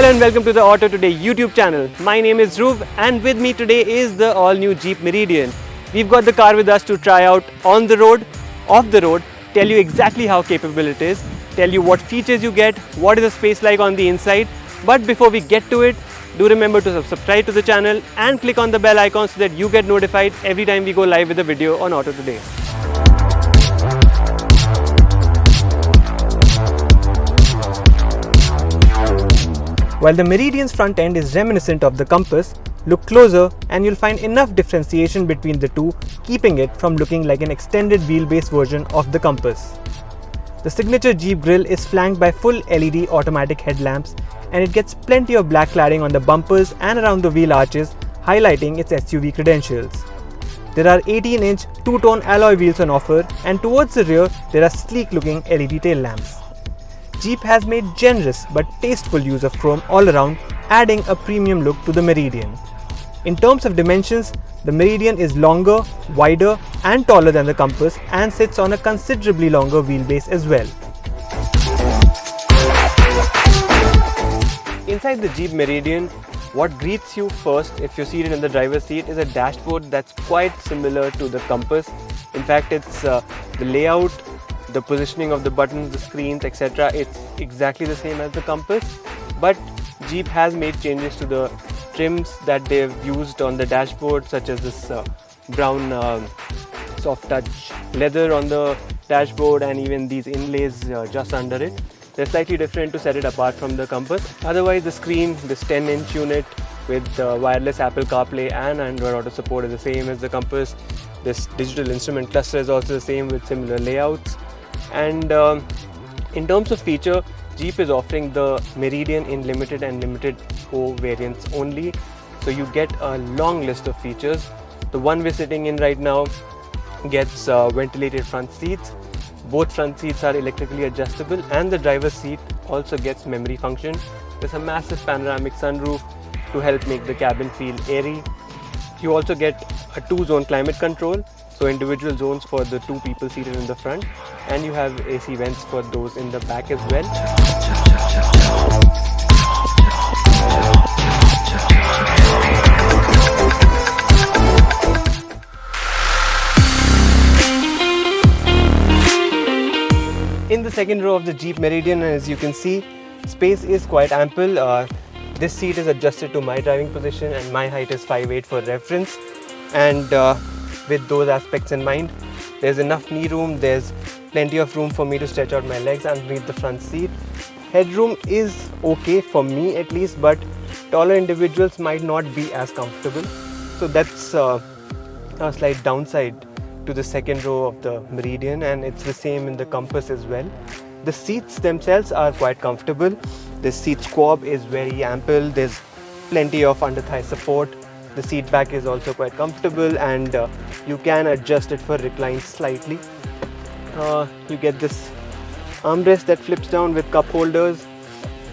Hello and welcome to the Auto Today YouTube channel. My name is Dhruv and with me today is the all-new Jeep Meridian. We've got the car with us to try out on the road, off the road, tell you exactly how capable it is, tell you what features you get, what is the space like on the inside. But before we get to it, do remember to subscribe to the channel and click on the bell icon so that you get notified every time we go live with a video on Auto Today. While the Meridian's front end is reminiscent of the Compass, look closer and you'll find enough differentiation between the two, keeping it from looking like an extended wheelbase version of the Compass. The signature Jeep grille is flanked by full LED automatic headlamps, and it gets plenty of black cladding on the bumpers and around the wheel arches, highlighting its SUV credentials. There are 18-inch two-tone alloy wheels on offer, and towards the rear there are sleek-looking LED tail lamps. Jeep has made generous but tasteful use of chrome all around, adding a premium look to the Meridian. In terms of dimensions, the Meridian is longer, wider and taller than the Compass and sits on a considerably longer wheelbase as well. Inside the Jeep Meridian, what greets you first if you're seated in the driver's seat is a dashboard that's quite similar to the Compass. In fact, it's the layout, the positioning of the buttons, the screens, etc. It's exactly the same as the Compass, but Jeep has made changes to the trims that they've used on the dashboard, such as this brown soft touch leather on the dashboard and even these inlays just under it. They're slightly different to set it apart from the Compass. Otherwise, the screen, this 10-inch unit with wireless Apple CarPlay and Android Auto support is the same as the Compass. This digital instrument cluster is also the same with similar layouts. And in terms of feature, Jeep is offering the Meridian in limited and limited O variants only. So you get a long list of features. The one we're sitting in right now gets ventilated front seats. Both front seats are electrically adjustable and the driver's seat also gets memory function. There's a massive panoramic sunroof to help make the cabin feel airy. You also get a 2-zone climate control, so individual zones for the 2 people seated in the front, and you have AC vents for those in the back as well. In the second row of the Jeep Meridian, as you can see, space is quite ample. This seat is adjusted to my driving position and my height is 5'8" for reference, and with those aspects in mind, there's enough knee room, there's plenty of room for me to stretch out my legs underneath the front seat. Headroom is okay for me at least, but taller individuals might not be as comfortable. So that's a slight downside to the second row of the Meridian, and it's the same in the Compass as well. The seats themselves are quite comfortable. The seat squab is very ample, there's plenty of under-thigh support. The seat back is also quite comfortable, and you can adjust it for recline slightly. You get this armrest that flips down with cup holders,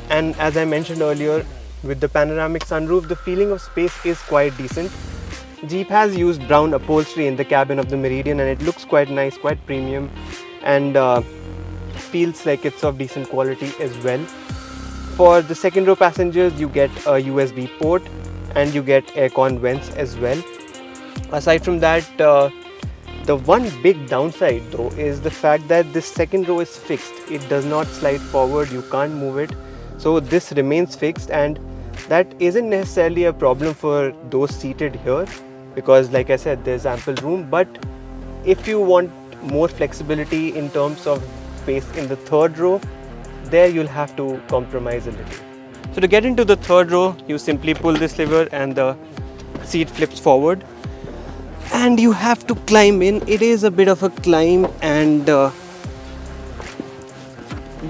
and as I mentioned earlier, with the panoramic sunroof, the feeling of space is quite decent. Jeep has used brown upholstery in the cabin of the Meridian, and it looks quite nice, quite premium, and feels like it's of decent quality as well. For the second row passengers, you get a USB port and you get aircon vents as well. Aside from that, the one big downside though is the fact that this second row is fixed. It does not slide forward, you can't move it. So this remains fixed, and that isn't necessarily a problem for those seated here, because like I said, there's ample room. But if you want more flexibility in terms of space in the third row, there you'll have to compromise a little. So to get into the third row, you simply pull this lever and the seat flips forward, and you have to climb in. It is a bit of a climb, and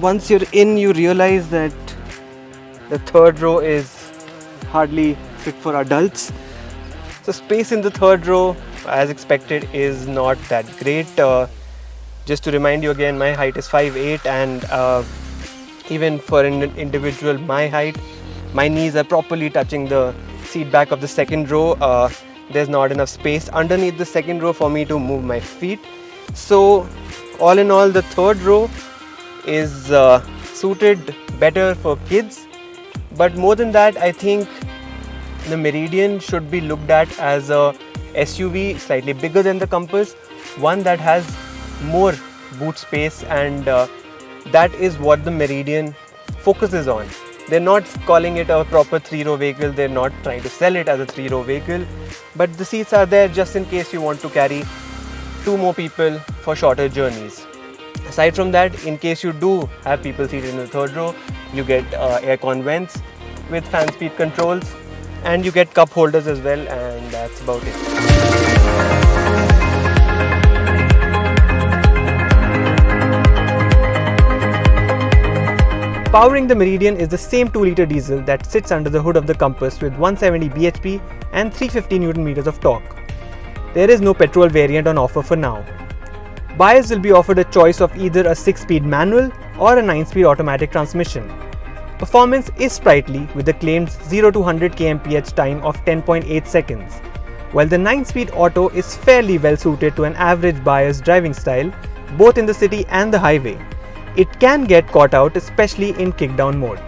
once you're in, you realize that the third row is hardly fit for adults. So space in the third row, as expected, is not that great. Just to remind you again, my height is 5'8", and even for an individual my height, my knees are properly touching the seat back of the second row. There's not enough space underneath the second row for me to move my feet. So all in all, the third row is suited better for kids, But more than that, I think the Meridian should be looked at as a SUV slightly bigger than the Compass, one that has more boot space, and that is what the Meridian focuses on. They're not calling it a proper 3-row vehicle, they're not trying to sell it as a 3-row vehicle, but the seats are there just in case you want to carry 2 more people for shorter journeys. Aside from that, in case you do have people seated in the 3rd row, you get aircon vents with fan speed controls, and you get cup holders as well, and that's about it. Powering the Meridian is the same 2-litre diesel that sits under the hood of the Compass with 170 bhp and 350 Nm of torque. There is no petrol variant on offer for now. Buyers will be offered a choice of either a 6-speed manual or a 9-speed automatic transmission. Performance is sprightly with the claimed 0 to 100 kmph time of 10.8 seconds, while the 9-speed auto is fairly well suited to an average buyer's driving style, both in the city and the highway. It can get caught out, especially in kickdown mode.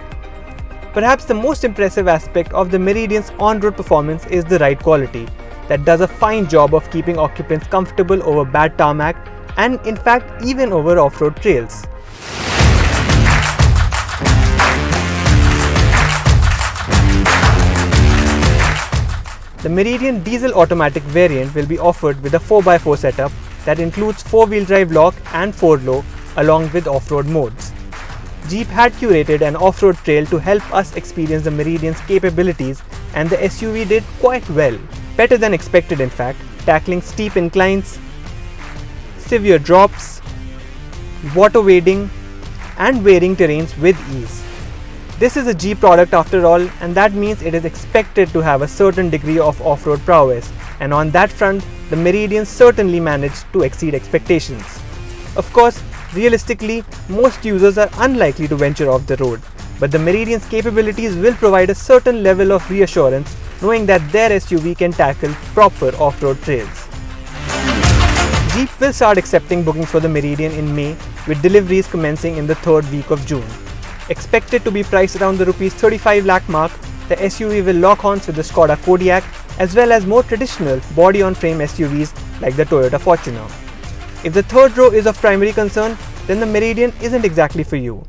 Perhaps the most impressive aspect of the Meridian's on-road performance is the ride quality that does a fine job of keeping occupants comfortable over bad tarmac and in fact even over off-road trails. The Meridian diesel automatic variant will be offered with a 4x4 setup that includes 4-wheel drive lock and 4-low along with off-road modes. Jeep had curated an off-road trail to help us experience the Meridian's capabilities, and the SUV did quite well, better than expected in fact, tackling steep inclines, severe drops, water wading and wearing terrains with ease. This is a Jeep product after all, and that means it is expected to have a certain degree of off-road prowess, and on that front, the Meridian certainly managed to exceed expectations. Of course, realistically, most users are unlikely to venture off the road, but the Meridian's capabilities will provide a certain level of reassurance knowing that their SUV can tackle proper off-road trails. Jeep will start accepting bookings for the Meridian in May, with deliveries commencing in the 3rd week of June. Expected to be priced around the Rs 35 lakh mark, the SUV will lock horns with the Skoda Kodiaq as well as more traditional body-on-frame SUVs like the Toyota Fortuner. If the 3rd row is of primary concern, then the Meridian isn't exactly for you,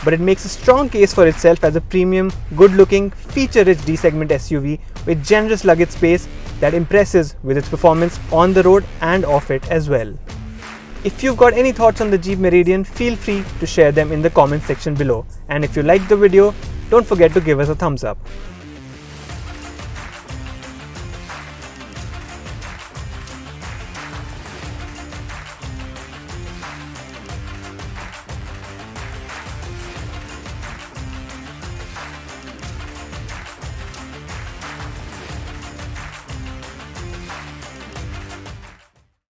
but it makes a strong case for itself as a premium, good-looking, feature-rich D-segment SUV with generous luggage space that impresses with its performance on the road and off it as well. If you've got any thoughts on the Jeep Meridian, feel free to share them in the comment section below, and if you liked the video, don't forget to give us a thumbs up.